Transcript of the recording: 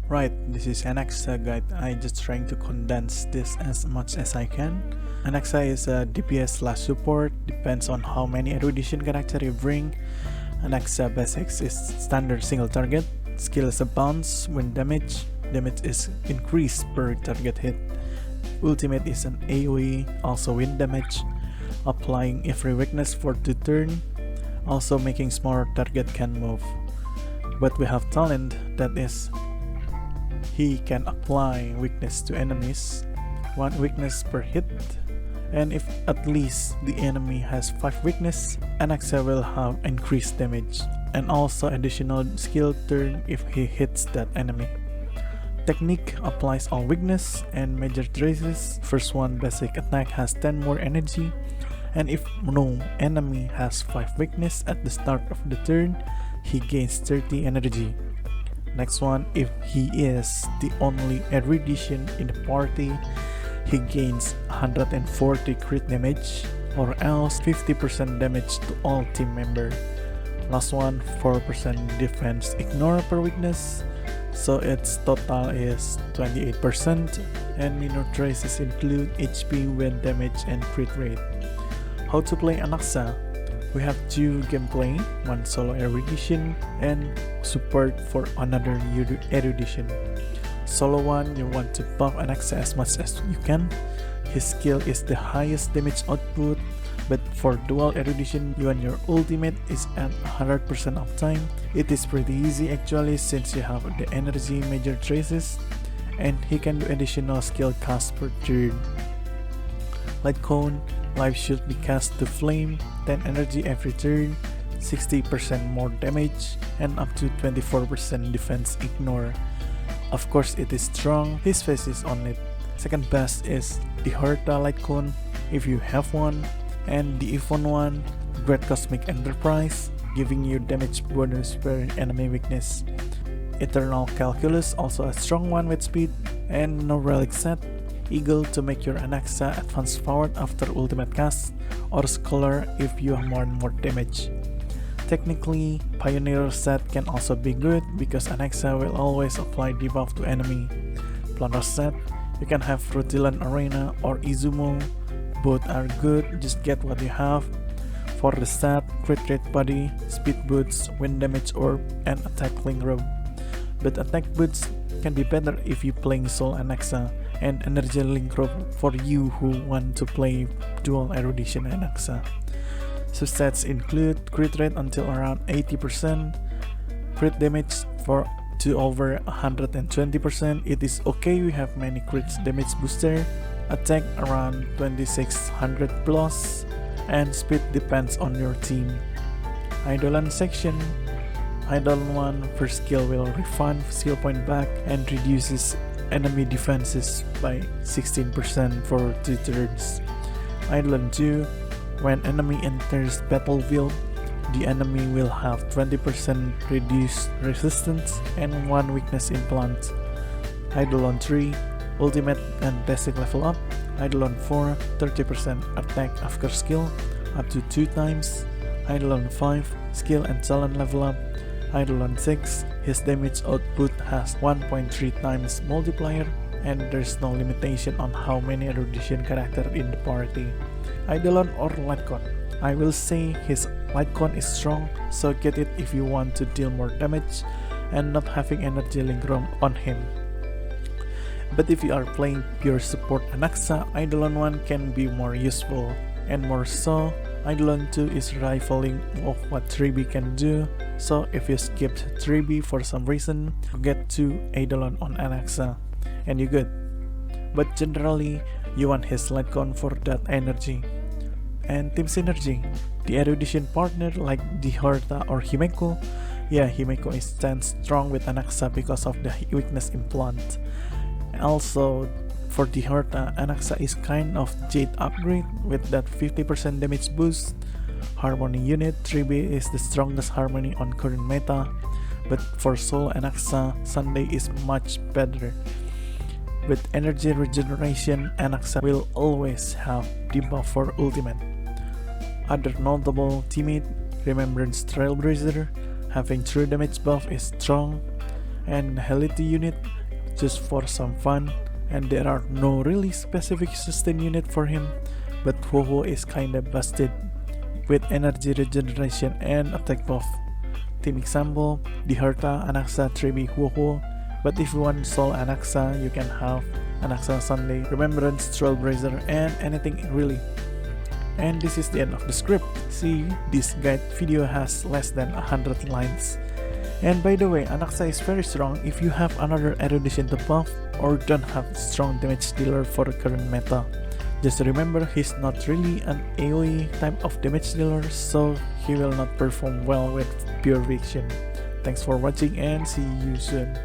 Right, this is Anaxa guide. I just trying to condense this as much as I can. Anaxa is a DPS slash support, depends on how many erudition character you bring. Anaxa basics is standard single target, skill is a bounce, wind damage is increased per target hit. Ultimate is an AoE, also wind damage, applying every weakness for 2 turn, also making smaller target can move. But we have talent that is he can apply weakness to enemies, 1 weakness per hit, and if at least the enemy has 5 weakness, Anaxa will have increased damage, and also additional skill turn if he hits that enemy. Technique applies all weakness and major traces. First one basic attack has 10 more energy, and if no enemy has 5 weakness at the start of the turn, he gains 30 energy. Next one, if he is the only erudition in the party, he gains 140 crit damage, or else 50% damage to all team member. Last one, 4% defense ignore per weakness, so its total is 28%, and minor traces include HP, wind damage, and crit rate. How to play Anaxa? We have 2 gameplay, 1 solo erudition and support for another erudition. Solo one, you want to buff Anaxa as much as you can. His skill is the highest damage output, but for dual erudition, you and your ultimate is at 100% uptime. It is pretty easy actually since you have the energy major traces, and he can do additional skill cast per turn. Light cone, life should be cast to flame, 10 energy every turn, 60% more damage, and up to 24% defense ignore. Of course it is strong, his face is on it. Second best is the Horta Light Cone if you have one, and the Evon one, Great Cosmic Enterprise, giving you damage bonus per enemy weakness. Eternal Calculus, also a strong one with speed, and no relic set. Eagle to make your Anaxa advance forward after ultimate cast, or Scholar if you want more damage. Technically, Pioneer set can also be good because Anaxa will always apply debuff to enemy. Planar set, you can have Rutilan Arena or Izumo, both are good, just get what you have. For the stat, crit rate body, speed boots, wind damage orb, and attack link robe. But attack boots can be better if you playing Soul Anaxa, and energy link robe for you who want to play dual erudition Anaxa. Substats include crit rate until around 80%, crit damage to over 120%. It is okay we have many crit damage booster, attack around 2600 plus, and speed depends on your team. Eidolon section, Eidolon 1 first skill will refund skill point back and reduces enemy defenses by 16% for 2 turns. Eidolon 2, when enemy enters battlefield, the enemy will have 20% reduced resistance and 1 weakness implant. Eidolon 3, ultimate and basic level up. Eidolon 4, 30% attack after skill, up to 2 times. Eidolon 5, skill and talent level up. Eidolon 6, his damage output has 1.3 times multiplier, and there's no limitation on how many erudition character in the party. Eidolon or Lightcon? I will say his Lightcon is strong, so get it if you want to deal more damage and not having energy link roam on him. But if you are playing pure support Anaxa, Eidolon 1 can be more useful, and more so, Eidolon 2 is rivaling of what 3B can do, so if you skipped 3B for some reason, you get 2 Eidolon on Anaxa, and you're good. But generally, you want his Lightcon for that energy. And team synergy, the erudition partner like the Horta or Himeko, yeah, Himeko is stands strong with Anaxa because of the weakness implant. And also, for the Horta, Anaxa is kind of Jade upgrade with that 50% damage boost. Harmony unit, 3B is the strongest harmony on current meta, but for Soul Anaxa, Sunday is much better. With energy regeneration, Anaxa will always have debuff for ultimate. Other notable teammate, Remembrance Trailblazer, having true damage buff is strong, and Helity unit just for some fun, and there are no really specific sustain unit for him, but Ho-Ho is kinda busted with energy regeneration and attack buff. Team example, Diherta, Anaxa, Trebi, Ho-Ho, but if you want Soul Anaxa, you can have Anaxa Sunday, Remembrance, Trailblazer, and anything really. And this is the end of the script. See, this guide video has less than 100 lines. And by the way, Anaxa is very strong if you have another erudition to buff or don't have strong damage dealer for the current meta. Just remember, he's not really an AoE type of damage dealer, so he will not perform well with pure vision. Thanks for watching and see you soon.